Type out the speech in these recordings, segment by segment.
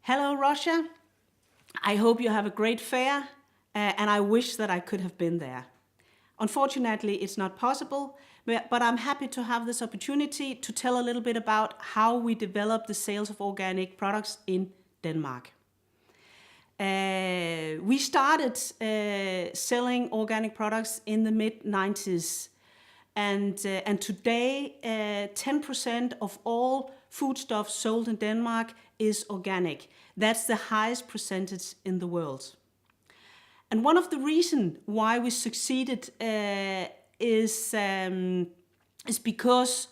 Hello, Russia. I hope you have a great fair, and I wish that I could have been there. Unfortunately, it's not possible, but I'm happy to have this opportunity to tell a little bit about how we develop the sales of organic products in Denmark. We started selling organic products in the mid-90s, and today 10% of all foodstuffs sold in Denmark is organic. That's the highest percentage in the world. And one of the reasons why we succeeded is because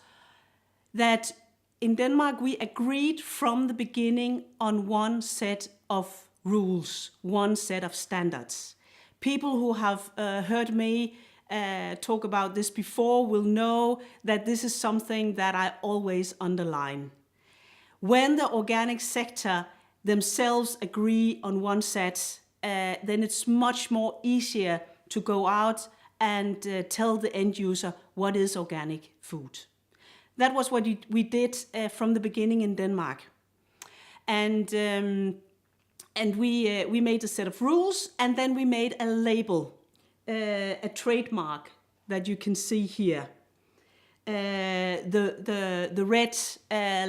that in Denmark we agreed from the beginning on one set of rules, one set of standards. People who have heard me talk about this before will know that this is something that I always underline. When the organic sector themselves agree on one set, then it's much more easier to go out and tell the end user what is organic food. That was what we did from the beginning in Denmark. And we made a set of rules, and then we made a label, a trademark that you can see here. The red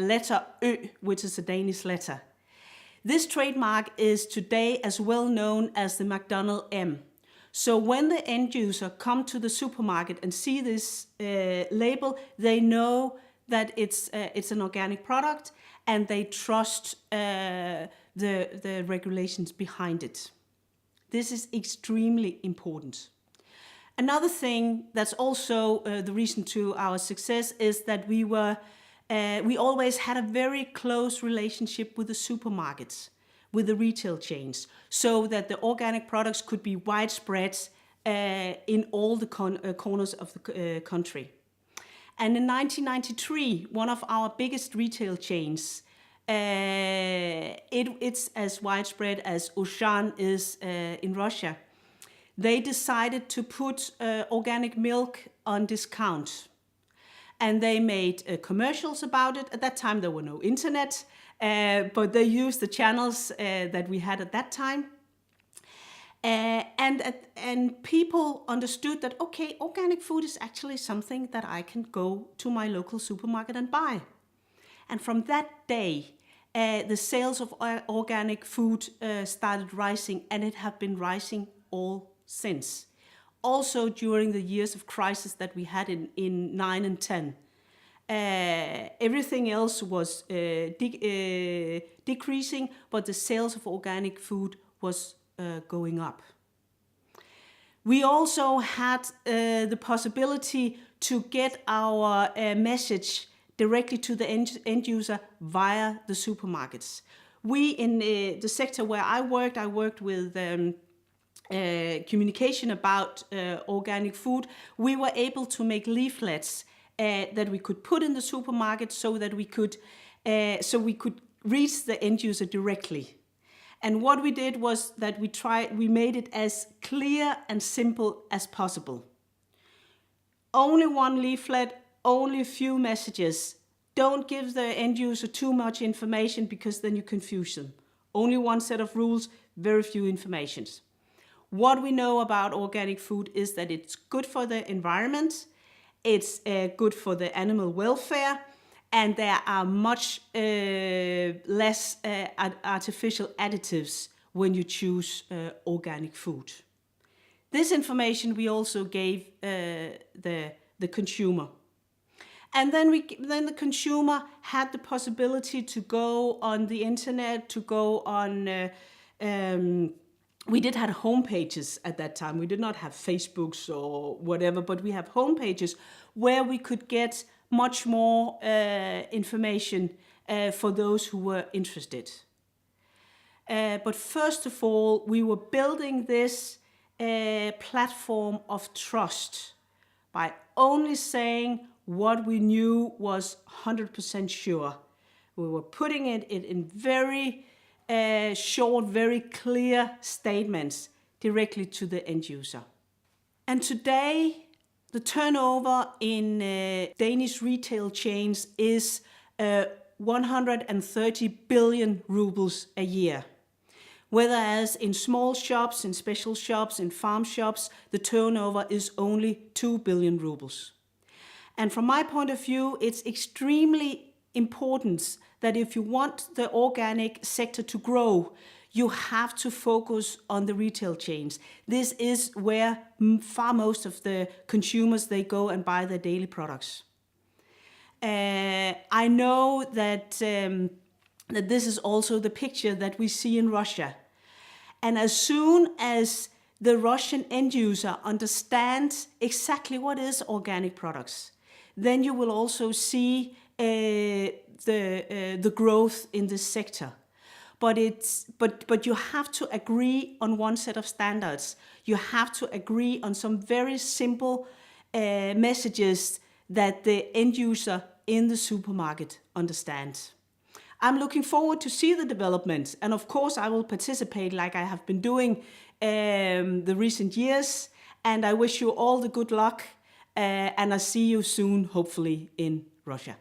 letter Ø, which is a Danish letter. This trademark is today as well known as the McDonald M. So when the end user come to the supermarket and see this label, they know that it's an organic product, and they trust the regulations behind it. This is extremely important. Another thing that's also the reason to our success is that we always had a very close relationship with the supermarkets, with the retail chains, so that the organic products could be widespread in all the corners of the country. And in 1993, one of our biggest retail chains, it's as widespread as Auchan is in Russia. They decided to put organic milk on discount. And they made commercials about it. At that time, there were no internet, but they used the channels that we had at that time. And people understood that, okay, organic food is actually something that I can go to my local supermarket and buy. And from that day, the sales of organic food started rising, and it have been rising all since. Also during the years of crisis that we had in 9 and 10. Everything else was decreasing, but the sales of organic food was going up. We also had the possibility to get our message directly to the end user via the supermarkets. We, in the sector where I worked with communication about organic food. We were able to make leaflets that we could put in the supermarket so that we could reach the end user directly. And what we did was that we made it as clear and simple as possible. Only one leaflet, only a few messages. Don't give the end user too much information, because then you confuse them. Only one set of rules, very few informations. What we know about organic food is that it's good for the environment, it's good for the animal welfare, and there are much less artificial additives when you choose organic food. This information we also gave the consumer. And then the consumer had the possibility to go on the internet, to go on... we did have homepages at that time. We did not have Facebooks or whatever, but we have homepages where we could get much more information for those who were interested. But first of all, we were building this platform of trust by only saying what we knew was 100% sure. We were putting it in very short, very clear statements directly to the end user. And today, the turnover in Danish retail chains is 130 billion rubles a year. Whereas in small shops, in special shops, in farm shops, the turnover is only 2 billion rubles. And from my point of view, it's extremely important that if you want the organic sector to grow, you have to focus on the retail chains. This is where far most of the consumers, they go and buy their daily products. I know that, that this is also the picture that we see in Russia. And as soon as the Russian end user understands exactly what is organic products, then you will also see the growth in this sector. But you have to agree on one set of standards. You have to agree on some very simple messages that the end user in the supermarket understands. I'm looking forward to see the development, and of course I will participate like I have been doing the recent years, and I wish you all the good luck, and I'll see you soon, hopefully in Russia.